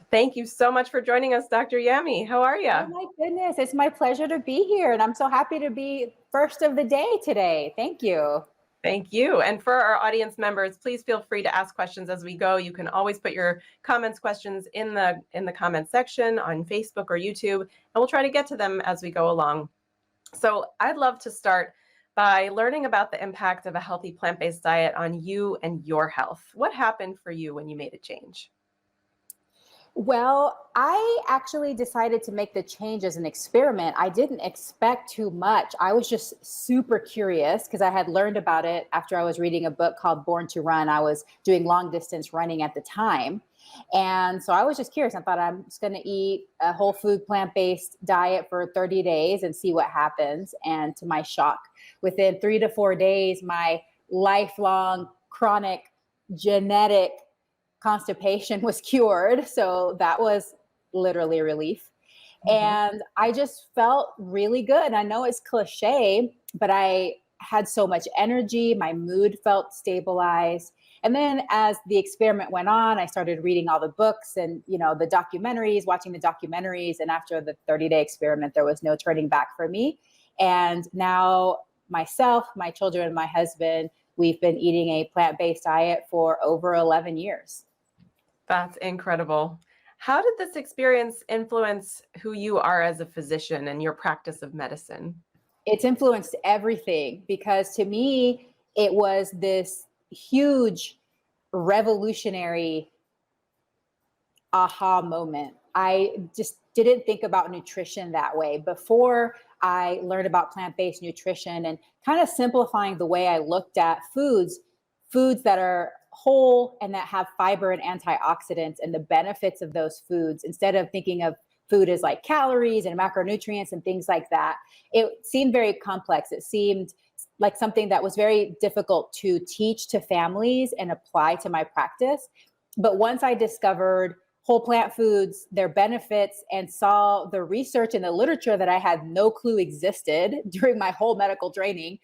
Thank you so much for joining us, Dr. Yami. How are you? Oh my goodness, it's my pleasure to be here, and I'm so happy to be first of the day today. Thank you. Thank you. And for our audience members, please feel free to ask questions as we go. You can always put your questions in the comment section on Facebook or YouTube, and we'll try to get to them as we go along. So I'd love to start by learning about the impact of a healthy plant-based diet on you and your health. What happened for you when you made a change? Well, I actually decided to make the change as an experiment. I didn't expect too much. I was just super curious because I had learned about it after I was reading a book called Born to Run. I was doing long distance running at the time. And so I was just curious. I thought I'm just going to eat a whole food plant-based diet for 30 days and see what happens. And to my shock, within 3 to 4 days, my lifelong chronic genetic constipation was cured. So that was literally a relief. And I just felt really good. I know it's cliche, but I had so much energy. My mood felt stabilized. And then as the experiment went on, I started reading all the books and, the documentaries, watching the documentaries. And after the 30-day experiment, there was no turning back for me. And now myself, my children, and my husband, we've been eating a plant-based diet for over 11 years. That's incredible. How did this experience influence who you are as a physician and your practice of medicine? It's influenced everything because to me, it was this huge revolutionary aha moment. I just didn't think about nutrition that way before I learned about plant-based nutrition and kind of simplifying the way I looked at foods that are whole and that have fiber and antioxidants and the benefits of those foods instead of thinking of food as like calories and macronutrients and things like that. It seemed very complex. It seemed like something that was very difficult to teach to families and apply to my practice. But once I discovered whole plant foods, their benefits, and saw the research and the literature that I had no clue existed during my whole medical training,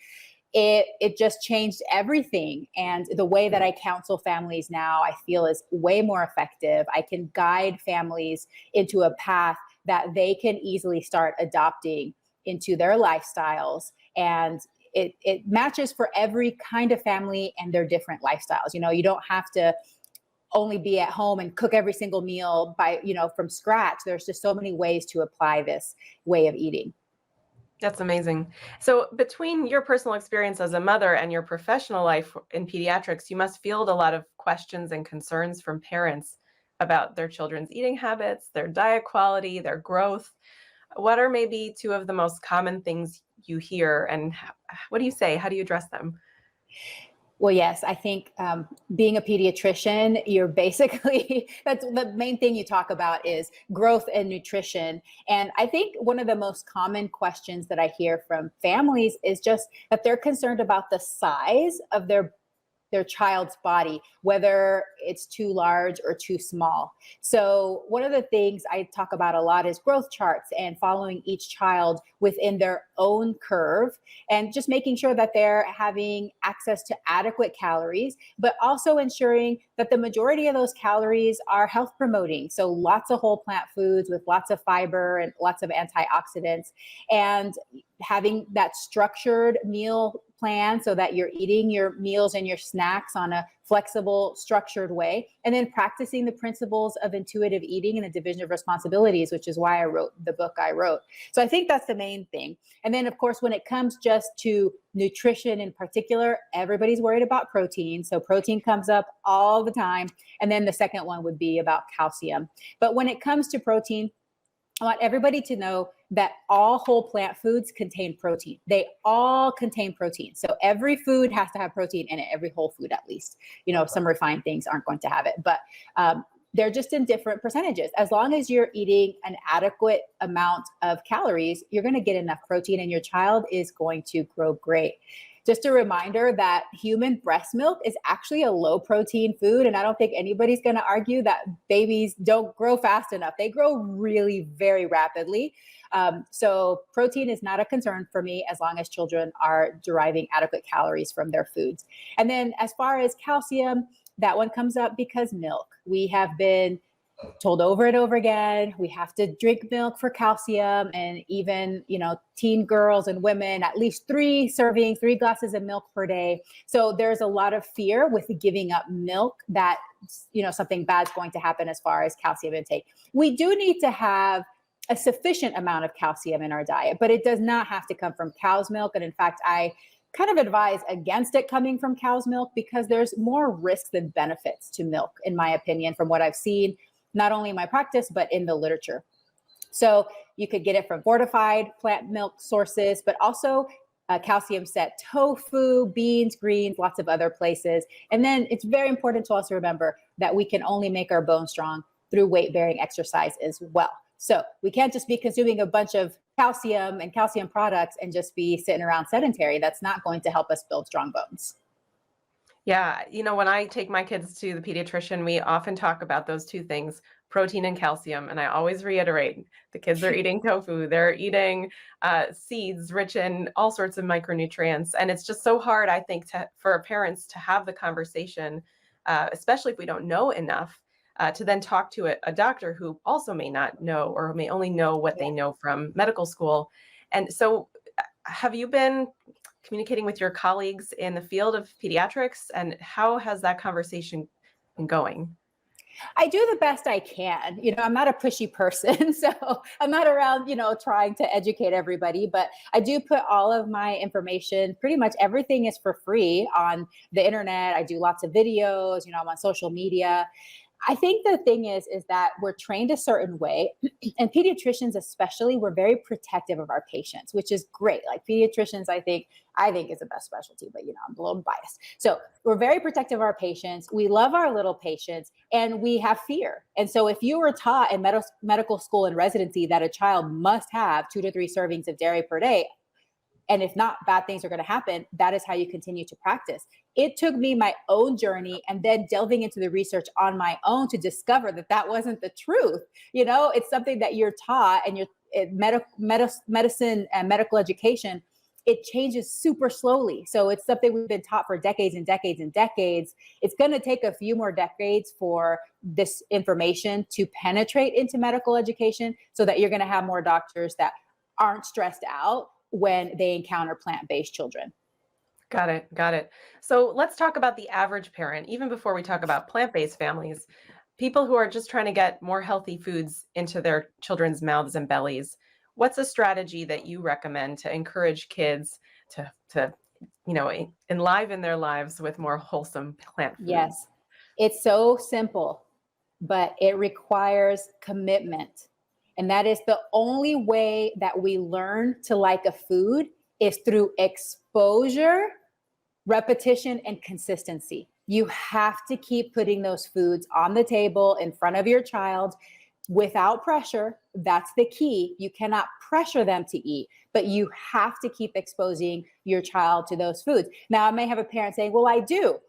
it just changed everything. And the way that I counsel families now, I feel is way more effective. I can guide families into a path that they can easily start adopting into their lifestyles. And it matches for every kind of family and their different lifestyles. You don't have to only be at home and cook every single meal from scratch. There's just so many ways to apply this way of eating. That's amazing. So between your personal experience as a mother and your professional life in pediatrics, you must field a lot of questions and concerns from parents about their children's eating habits, their diet quality, their growth. What are maybe two of the most common things you hear, and what do you say? How do you address them? Well, yes, I think being a pediatrician, you're basically, that's the main thing you talk about is growth and nutrition. And I think one of the most common questions that I hear from families is just that they're concerned about the size of their child's body, whether it's too large or too small. So one of the things I talk about a lot is growth charts and following each child within their own curve and just making sure that they're having access to adequate calories, but also ensuring that the majority of those calories are health promoting. So lots of whole plant foods with lots of fiber and lots of antioxidants, and having that structured meal plan so that you're eating your meals and your snacks on a flexible, structured way, and then practicing the principles of intuitive eating and the division of responsibilities, which is why I wrote the book I wrote. So I think that's the main thing. And then, of course, when it comes just to nutrition in particular, everybody's worried about protein. So protein comes up all the time. And then the second one would be about calcium. But when it comes to protein, I want everybody to know that all whole plant foods contain protein. They all contain protein. So every food has to have protein in it, every whole food at least. Some refined things aren't going to have it, but they're just in different percentages. As long as you're eating an adequate amount of calories, you're going to get enough protein and your child is going to grow great. Just a reminder that human breast milk is actually a low protein food. And I don't think anybody's going to argue that babies don't grow fast enough. They grow really very rapidly. So protein is not a concern for me as long as children are deriving adequate calories from their foods. And then as far as calcium, that one comes up because milk. We have been told over and over again, we have to drink milk for calcium. And even, teen girls and women, at least 3 servings, 3 glasses of milk per day. So there's a lot of fear with giving up milk that, something bad's going to happen as far as calcium intake. We do need to have a sufficient amount of calcium in our diet, but it does not have to come from cow's milk. And in fact, I kind of advise against it coming from cow's milk because there's more risks than benefits to milk, in my opinion, from what I've seen, not only in my practice, but in the literature. So you could get it from fortified plant milk sources, but also calcium set tofu, beans, greens, lots of other places. And then it's very important to also remember that we can only make our bones strong through weight-bearing exercise as well. So we can't just be consuming a bunch of calcium and calcium products and just be sitting around sedentary. That's not going to help us build strong bones. Yeah, when I take my kids to the pediatrician, we often talk about those 2 things, protein and calcium. And I always reiterate, the kids are eating tofu, they're eating seeds rich in all sorts of micronutrients. And it's just so hard, I think, for parents to have the conversation, especially if we don't know enough, to then talk to a doctor who also may not know or may only know what they know from medical school. And so have you been communicating with your colleagues in the field of pediatrics, and how has that conversation been going? I do the best I can. I'm not a pushy person, so I'm not around, trying to educate everybody, but I do put all of my information, pretty much everything is for free on the internet. I do lots of videos, I'm on social media. I think the thing is that we're trained a certain way, and pediatricians especially, we're very protective of our patients, which is great. Like pediatricians, I think is the best specialty, but I'm a little biased. So we're very protective of our patients. We love our little patients, and we have fear. And so if you were taught in medical school and residency that a child must have 2 to 3 servings of dairy per day, and if not, bad things are going to happen, that is how you continue to practice. It took me my own journey and then delving into the research on my own to discover that wasn't the truth. It's something that you're taught, and medicine and medical education, it changes super slowly. So it's something we've been taught for decades and decades and decades. It's going to take a few more decades for this information to penetrate into medical education so that you're going to have more doctors that aren't stressed out when they encounter plant-based children. Got it. So let's talk about the average parent, even before we talk about plant-based families, people who are just trying to get more healthy foods into their children's mouths and bellies. What's a strategy that you recommend to encourage kids to enliven their lives with more wholesome plant foods? Yes, it's so simple, but it requires commitment. And that is the only way that we learn to like a food is through exposure, repetition, and consistency. You have to keep putting those foods on the table in front of your child without pressure. That's the key. You cannot pressure them to eat, but you have to keep exposing your child to those foods. Now, I may have a parent saying, well, I do.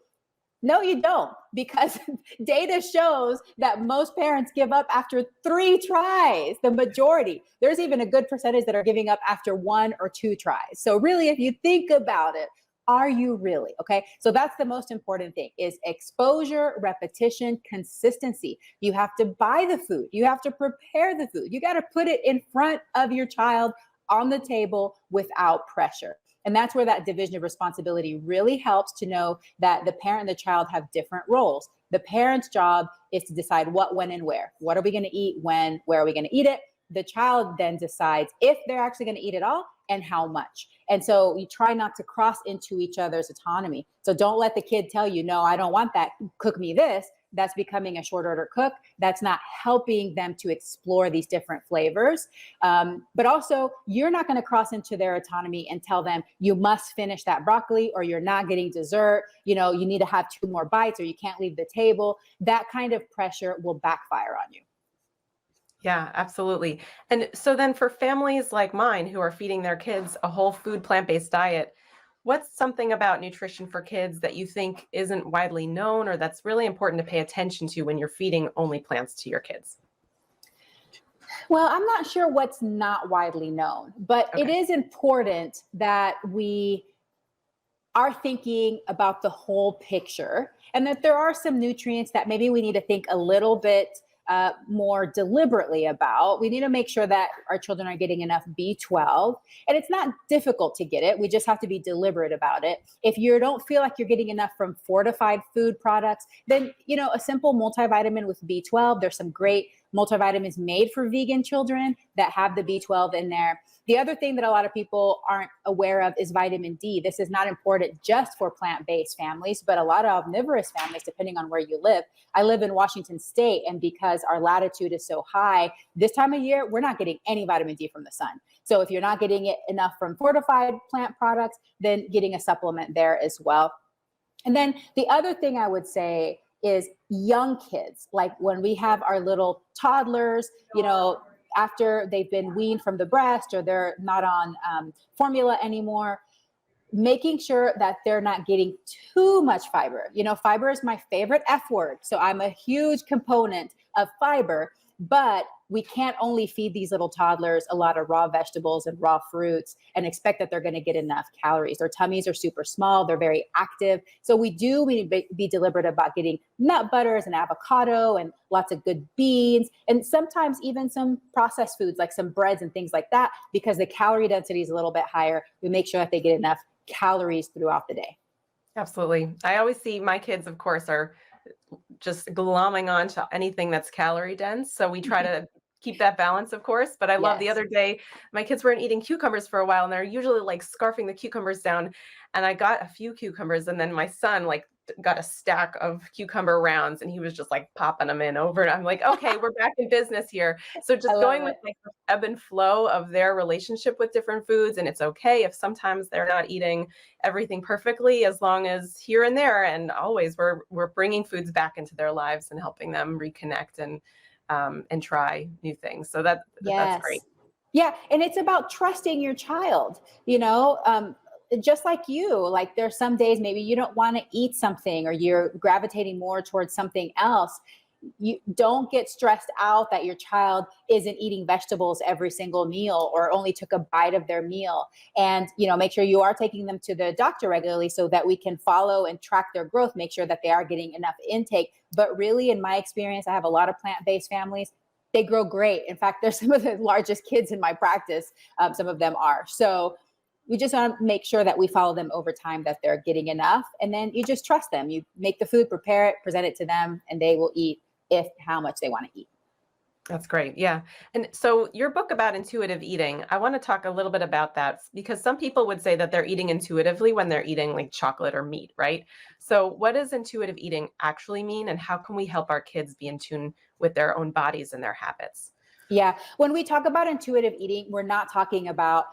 No, you don't, because data shows that most parents give up after 3 tries, the majority. There's even a good percentage that are giving up after 1 or 2 tries. So really, if you think about it, are you really? Okay. So that's the most important thing is exposure, repetition, consistency. You have to buy the food. You have to prepare the food. You got to put it in front of your child on the table without pressure. And that's where that division of responsibility really helps to know that the parent and the child have different roles. The parent's job is to decide what, when, and where. What are we going to eat, when, where are we going to eat it? The child then decides if they're actually going to eat it all and how much. And so you try not to cross into each other's autonomy. So don't let the kid tell you, no, I don't want that. Cook me this. That's becoming a short order cook. That's not helping them to explore these different flavors. But also, you're not going to cross into their autonomy and tell them you must finish that broccoli or you're not getting dessert. You need to have 2 more bites or you can't leave the table. That kind of pressure will backfire on you. Yeah, absolutely. And so then for families like mine who are feeding their kids a whole food plant-based diet, what's something about nutrition for kids that you think isn't widely known or that's really important to pay attention to when you're feeding only plants to your kids? Well, I'm not sure what's not widely known, but It is important that we are thinking about the whole picture and that there are some nutrients that maybe we need to think a little bit more deliberately about. We need to make sure that our children are getting enough B12. And it's not difficult to get it. We just have to be deliberate about it. If you don't feel like you're getting enough from fortified food products, then, a simple multivitamin with B12, there's some great multivitamins made for vegan children that have the B12 in there. The other thing that a lot of people aren't aware of is vitamin D. This is not important just for plant-based families, but a lot of omnivorous families, depending on where you live. I live in Washington State, and because our latitude is so high, this time of year, we're not getting any vitamin D from the sun. So if you're not getting it enough from fortified plant products, then getting a supplement there as well. And then the other thing I would say is young kids, like when we have our little toddlers, after they've been weaned from the breast or they're not on formula anymore, making sure that they're not getting too much fiber. Fiber is my favorite F word. So I'm a huge component of fiber, but we can't only feed these little toddlers a lot of raw vegetables and raw fruits and expect that they're going to get enough calories. Their tummies are super small. They're very active. So we need to be deliberate about getting nut butters and avocado and lots of good beans, and sometimes even some processed foods like some breads and things like that, because the calorie density is a little bit higher. We make sure that they get enough calories throughout the day. Absolutely. I always see my kids, of course, are just glomming on to anything that's calorie dense. So we try to keep that balance, of course. But I love the other day, my kids weren't eating cucumbers for a while, and they're usually like scarfing the cucumbers down. And I got a few cucumbers, and then my son got a stack of cucumber rounds, and he was just like popping them in over. And I'm like, okay, we're back in business here. So just going with like the ebb and flow of their relationship with different foods. And it's okay if sometimes they're not eating everything perfectly, as long as here and there and always we're bringing foods back into their lives and helping them reconnect and try new things. So that's great. Yeah. And it's about trusting your child, just like you, like there's some days maybe you don't want to eat something or you're gravitating more towards something else. You don't get stressed out that your child isn't eating vegetables every single meal or only took a bite of their meal. And, make sure you are taking them to the doctor regularly so that we can follow and track their growth, make sure that they are getting enough intake. But really, in my experience, I have a lot of plant-based families. They grow great. In fact, they're some of the largest kids in my practice. Some of them are. So we just want to make sure that we follow them over time, that they're getting enough. And then you just trust them. You make the food, prepare it, present it to them, and they will eat how much they want to eat. That's great. Yeah. And so your book about intuitive eating, I want to talk a little bit about that, because some people would say that they're eating intuitively when they're eating like chocolate or meat, right? So what does intuitive eating actually mean, and how can we help our kids be in tune with their own bodies and their habits? Yeah. When we talk about intuitive eating, we're not talking about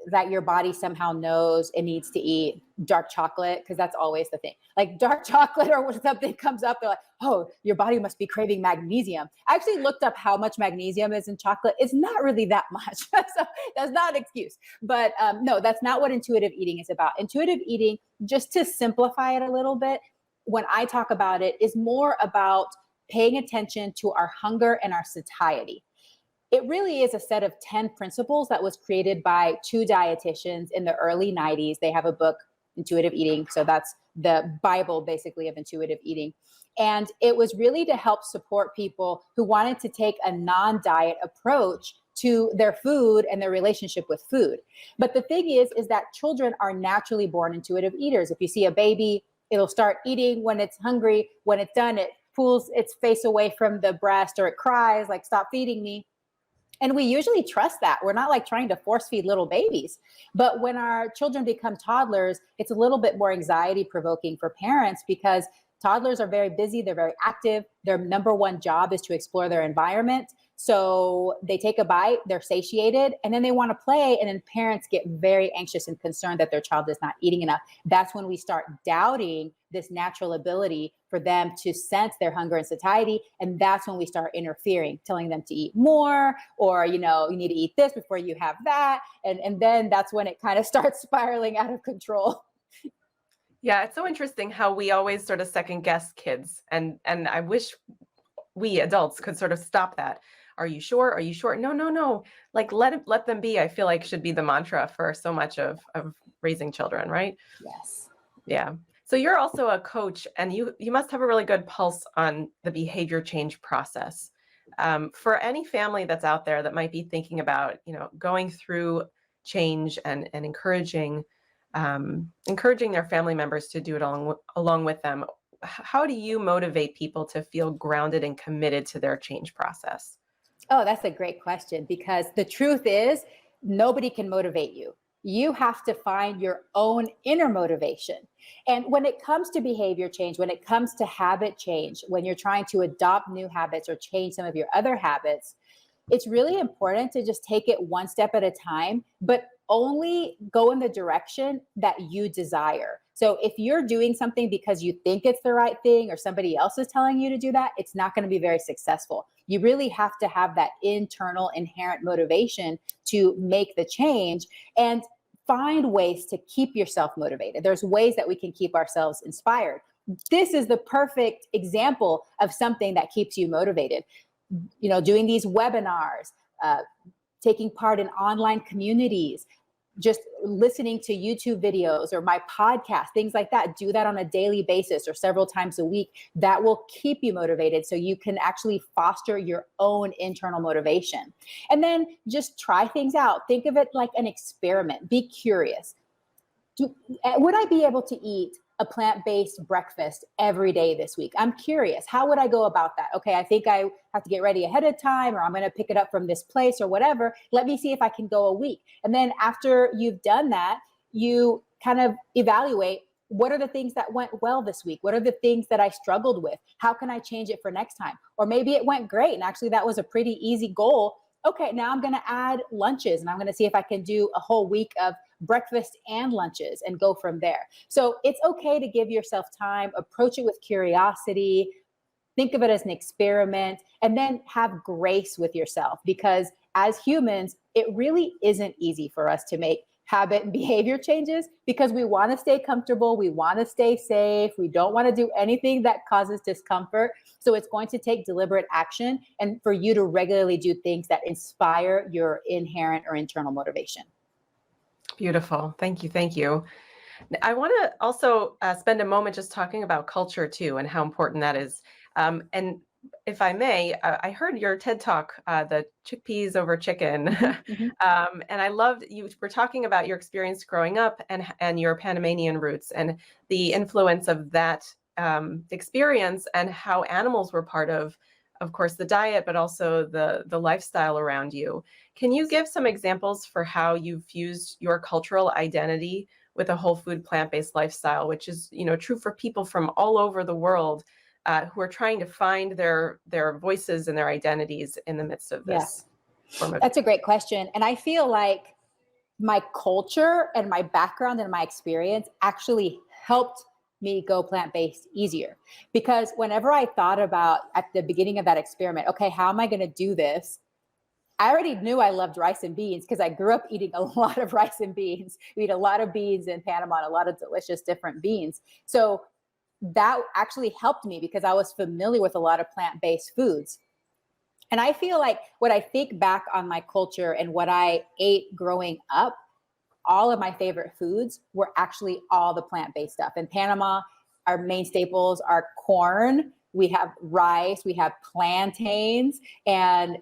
that your body somehow knows it needs to eat dark chocolate, because that's always the thing. Like dark chocolate or when something comes up, they're like, oh, your body must be craving magnesium. I actually looked up how much magnesium is in chocolate. It's not really that much. So that's not an excuse. But no, that's not what intuitive eating is about. Intuitive eating, just to simplify it a little bit, when I talk about it, is more about paying attention to our hunger and our satiety. It really is a set of 10 principles that was created by two dietitians in the early 90s. They have a book, Intuitive Eating. So that's the Bible, basically, of intuitive eating. And it was really to help support people who wanted to take a non-diet approach to their food and their relationship with food. But the thing is that children are naturally born intuitive eaters. If you see a baby, it'll start eating when it's hungry. When it's done, it pulls its face away from the breast, or it cries like, stop feeding me. And we usually trust that. We're not like trying to force feed little babies. But when our children become toddlers, it's a little bit more anxiety provoking for parents, because toddlers are very busy. They're very active. Their number one job is to explore their environment. So they take a bite, they're satiated, and then they want to play. And then parents get very anxious and concerned that their child is not eating enough. That's when we start doubting this natural ability for them to sense their hunger and satiety. And that's when we start interfering, telling them to eat more, or, you need to eat this before you have that. And then that's when it kind of starts spiraling out of control. Yeah, it's so interesting how we always sort of second guess kids. And I wish we adults could sort of stop that. Are you sure? Are you sure? No. Like let them be, I feel like should be the mantra for so much of raising children, right? Yes. Yeah. So you're also a coach, and you must have a really good pulse on the behavior change process. For any family that's out there that might be thinking about, going through change and encouraging their family members to do it along with them, how do you motivate people to feel grounded and committed to their change process? Oh, that's a great question, because the truth is nobody can motivate you. You have to find your own inner motivation. And when it comes to behavior change, when it comes to habit change, when you're trying to adopt new habits or change some of your other habits, it's really important to just take it one step at a time, but only go in the direction that you desire. So if you're doing something because you think it's the right thing or somebody else is telling you to do that, it's not going to be very successful. You really have to have that internal inherent motivation to make the change and find ways to keep yourself motivated. There's ways that we can keep ourselves inspired. This is the perfect example of something that keeps you motivated. Doing these webinars, taking part in online communities, just listening to YouTube videos or my podcast, things like that. Do that on a daily basis or several times a week. That will keep you motivated so you can actually foster your own internal motivation. And then just try things out. Think of it like an experiment. Be curious. Would I be able to eat a plant-based breakfast every day this week? I'm curious. How would I go about that? Okay, I think I have to get ready ahead of time, or I'm going to pick it up from this place or whatever. Let me see if I can go a week. And then after you've done that, you kind of evaluate, what are the things that went well this week? What are the things that I struggled with? How can I change it for next time? Or maybe it went great and actually that was a pretty easy goal. Okay, now I'm going to add lunches and I'm going to see if I can do a whole week of breakfast and lunches and go from there. So it's okay to give yourself time, approach it with curiosity, think of it as an experiment, and then have grace with yourself, because as humans, it really isn't easy for us to make habit and behavior changes because we want to stay comfortable. We want to stay safe. We don't want to do anything that causes discomfort. So it's going to take deliberate action and for you to regularly do things that inspire your inherent or internal motivation. Beautiful. Thank you. Thank you. I want to also spend a moment just talking about culture too and how important that is. And if I may, I heard your TED Talk, the chickpeas over chicken, Mm-hmm. and I loved you were talking about your experience growing up and your Panamanian roots and the influence of that experience and how animals were part of course, the diet, but also the lifestyle around you. Can you give some examples for how you fused your cultural identity with a whole food plant-based lifestyle, which is true for people from all over the world who are trying to find their voices and their identities in the midst of this form of. That's a great question. And I feel like my culture and my background and my experience actually helped me go plant-based easier. Because whenever I thought about at the beginning of that experiment, okay, how am I going to do this? I already knew I loved rice and beans because I grew up eating a lot of rice and beans. We eat a lot of beans in Panama, and a lot of delicious different beans. So that actually helped me because I was familiar with a lot of plant-based foods. And I feel like when I think back on my culture and what I ate growing up, all of my favorite foods were actually all the plant-based stuff. In Panama, our main staples are corn, we have rice, we have plantains, and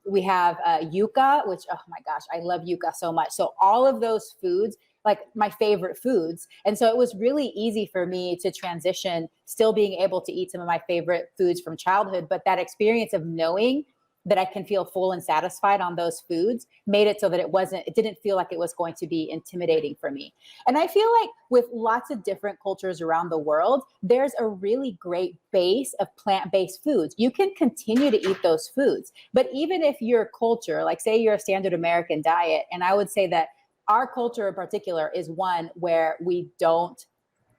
we have yuca, which, oh my gosh, I love yuca so much. So all of those foods, like my favorite foods. And so it was really easy for me to transition, still being able to eat some of my favorite foods from childhood. But that experience of knowing that I can feel full and satisfied on those foods made it so that it didn't feel like it was going to be intimidating for me. And I feel like with lots of different cultures around the world, there's a really great base of plant-based foods. You can continue to eat those foods. But even if your culture, like say you're a standard American diet, and I would say that our culture in particular is one where we don't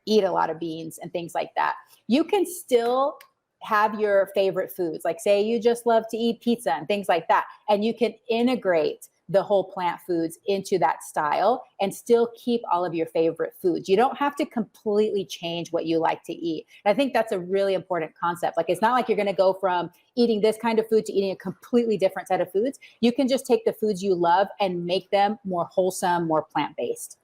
eat a lot of beans and things like that, you can still have your favorite foods. Like say you just love to eat pizza and things like that. And you can integrate the whole plant foods into that style and still keep all of your favorite foods. You don't have to completely change what you like to eat. And I think that's a really important concept. Like it's not like you're going to go from eating this kind of food to eating a completely different set of foods. You can just take the foods you love and make them more wholesome, more plant-based.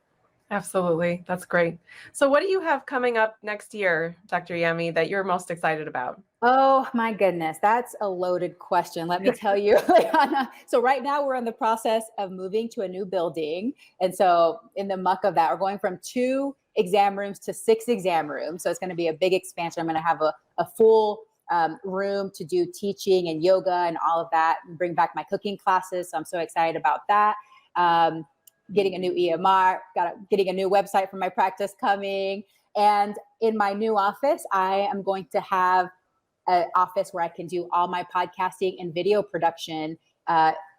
Absolutely. That's great. So what do you have coming up next year, Dr. Yami, that you're most excited about? Oh my goodness, that's a loaded question. Let me tell you, Liana. So right now we're in the process of moving to a new building. And so in the muck of that, we're going from 2 exam rooms to 6 exam rooms. So it's going to be a big expansion. I'm going to have a full room to do teaching and yoga and all of that, and bring back my cooking classes. So I'm so excited about that. Getting a new EMR, getting a new website for my practice coming. And in my new office, I am going to have an office where I can do all my podcasting and video production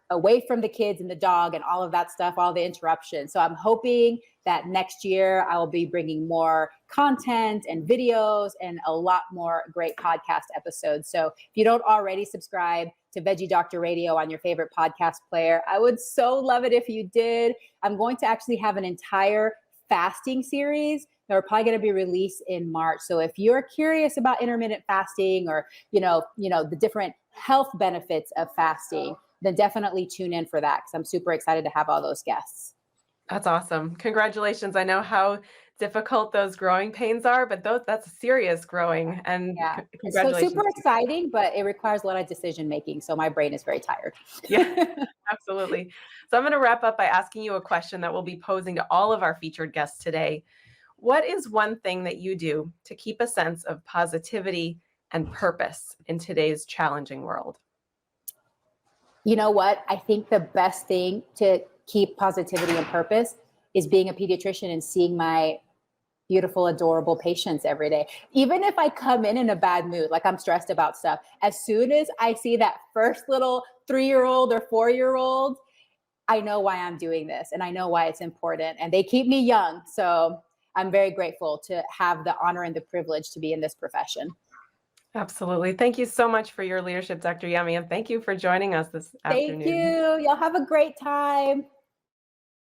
away from the kids and the dog and all of that stuff, all the interruptions. So I'm hoping that next year I will be bringing more content and videos and a lot more great podcast episodes. So if you don't already subscribe to Veggie Doctor Radio on your favorite podcast player, I would so love it if you did. I'm going to actually have an entire fasting series that are probably going to be released in March. So if you're curious about intermittent fasting or, the different health benefits of fasting, then definitely tune in for that, because I'm super excited to have all those guests. That's awesome. Congratulations. I know how difficult those growing pains are, but that's serious growing. And Yeah, it's so congratulations. super exciting, but it requires a lot of decision making. So my brain is very tired. Yeah, absolutely. So I'm going to wrap up by asking you a question that we'll be posing to all of our featured guests today. What is one thing that you do to keep a sense of positivity and purpose in today's challenging world? You know what? I think the best thing to keep positivity and purpose is being a pediatrician and seeing my beautiful, adorable patients every day. Even if I come in a bad mood, like I'm stressed about stuff, as soon as I see that first little 3-year-old or 4-year-old, I know why I'm doing this and I know why it's important, and they keep me young. So I'm very grateful to have the honor and the privilege to be in this profession. Absolutely. Thank you so much for your leadership, Dr. Yami, and thank you for joining us this afternoon. Thank you. Y'all have a great time.